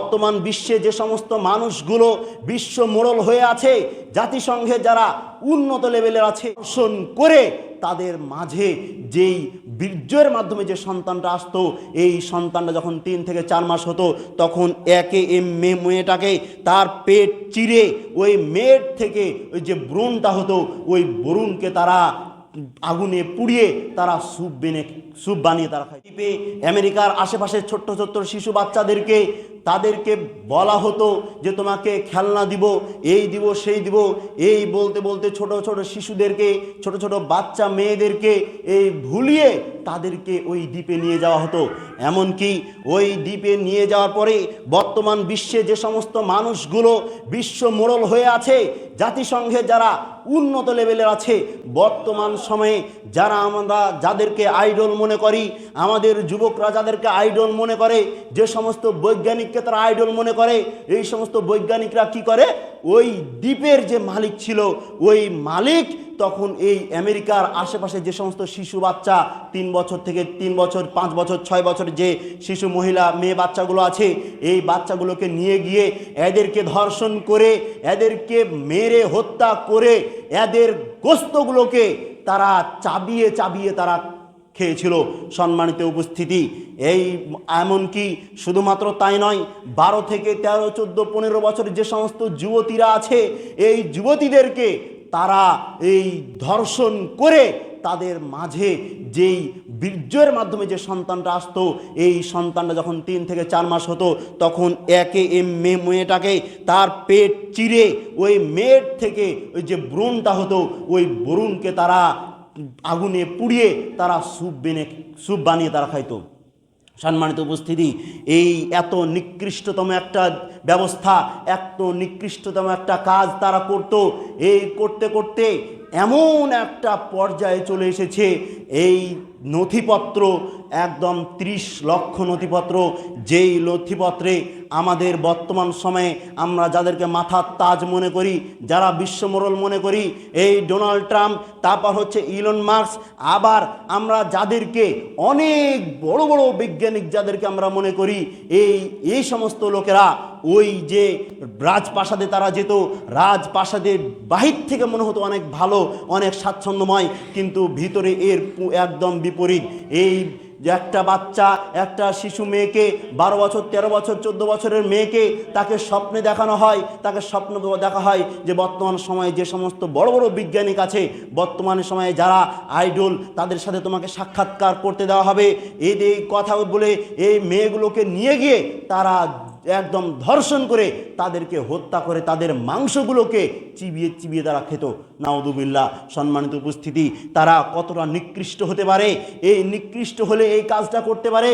বর্তমান বিশ্বে যে সমস্ত মানুষগুলো বিশ্ব মোড়ল হয়ে আছে, জাতিসংঘে যারা উন্নত লেভেলের আছে, দর্শন করে তাদের মাঝে যেই বীর্যের মাধ্যমে যে সন্তানটা আসতো, এই সন্তানটা যখন 3 থেকে 4 মাস হতো, তখন একে মেয়েটাকে তার পেট চিরে ওই মেয়ের থেকে ওই যে ভ্রূণটা হতো, ওই ভ্রূণকে তারা আগুনে পুড়িয়ে তারা স্যুপ বানিয়ে তারা খায়। আমেরিকার আশেপাশে ছোট্ট ছোট্ট শিশু বাচ্চাদেরকে তাদেরকে বলা হতো যে তোমাকে খেলনা দিব, এই দিব, সেই দিব, এই বলতে বলতে ছোট ছোট শিশুদেরকে, ছোট ছোট বাচ্চা মেয়েদেরকে এই ভুলিয়ে তাদেরকে ওই দ্বীপে নিয়ে যাওয়া হতো। এমনকি ওই দ্বীপে নিয়ে যাওয়ার পরে বর্তমান বিশ্বে যে সমস্ত মানুষগুলো বিশ্ব মোড়ল হয়ে আছে, জাতিসংঘে যারা উন্নত লেভেলের আছে, বর্তমান সময়ে যারা আমরা যাদেরকে আইডল মনে করি, আমাদের যুবকরা যাদেরকে আইডল মনে করে, যে সমস্ত বৈজ্ঞানিককে তারা আইডল মনে করে, এই সমস্ত বৈজ্ঞানিকরা কি করে, ওই দ্বীপের যে মালিক ছিল, ওই মালিক তখন এই আমেরিকার আশেপাশে যে সমস্ত শিশু বাচ্চা 3 বছর থেকে 3 বছর, 5 বছর, 6 বছর যে শিশু মহিলা মেয়ে বাচ্চাগুলো আছে, এই বাচ্চাগুলোকে নিয়ে গিয়ে এদেরকে ধর্ষণ করে, এদেরকে মেরে হত্যা করে, এদের গোস্তগুলোকে তারা চাবিয়ে চাবিয়ে তারা খেয়েছিল। সম্মানিত উপস্থিতি, এই এমনকি শুধুমাত্র তাই নয়, 12 থেকে 13, 14, 15 বছর যে সমস্ত যুবতীরা আছে, এই যুবতীদেরকে তারা এই ধর্ষণ করে তাদের মাঝে যেই বীর্যের মাধ্যমে যে সন্তানটা আসতো, এই সন্তানটা যখন 3 থেকে 4 মাস হতো, তখন একে মেয়েটাকে তার পেট চিরে ওই মেয়ের থেকে ওই যে ভ্রূণটা হতো, ওই ভ্রূণকে তারা আগুনে পুড়িয়ে তারা স্যুপ বানিয়ে তারা খাইতো। সম্মানিত উপস্থিতি, এই এত নিকৃষ্টতম একটা ব্যবস্থা, এত নিকৃষ্টতম একটা কাজ তারা করত। এই করতে করতে এমন একটা পর্যায়ে চলে এসেছে, এই নথিপত্র একদম 30 লক্ষ নথিপত্র, যেই নথিপত্রে আমাদের বর্তমান সময়ে আমরা যাদেরকে মাথার তাজ মনে করি, যারা বিশ্বমোড়ল মনে করি, এই ডোনাল্ড ট্রাম্প, তারপর হচ্ছে ইলন মাস্ক, আবার আমরা যাদেরকে অনেক বড় বড় বৈজ্ঞানিক যাদেরকে আমরা মনে করি, এই সমস্ত লোকেরা ওই যে রাজপ্রাসাদে তারা যেত, রাজপ্রাসাদের বাহির থেকে মনে হতো অনেক ভালো, অনেক স্বাচ্ছন্দ্যময়, কিন্তু ভিতরে এর একদম বিপরীত। এই যে একটা বাচ্চা, একটা শিশু মেয়েকে, 12 বছর, 13 বছর, 14 বছরের মেয়েকে তাকে স্বপ্নে দেখানো হয়, তাকে স্বপ্ন দেখা হয় যে বর্তমান সময়ে যে সমস্ত বড় বড় বৈজ্ঞানিক আছে, বর্তমান সময়ে যারা আইডল, তাদের সাথে তোমাকে সাক্ষাৎকার করতে দেওয়া হবে। এই কথা বলে এই মেয়েগুলোকে নিয়ে গিয়ে তারা একদম ধর্ষণ করে তাদেরকে হত্যা করে তাদের মাংসগুলোকে চিবিয়ে চিবিয়ে তারা খেত। নাউযুবিল্লাহ। সম্মানিত উপস্থিতি, তারা কতটা নিকৃষ্ট হতে পারে, এই নিকৃষ্ট হলে এই কাজটা করতে পারে।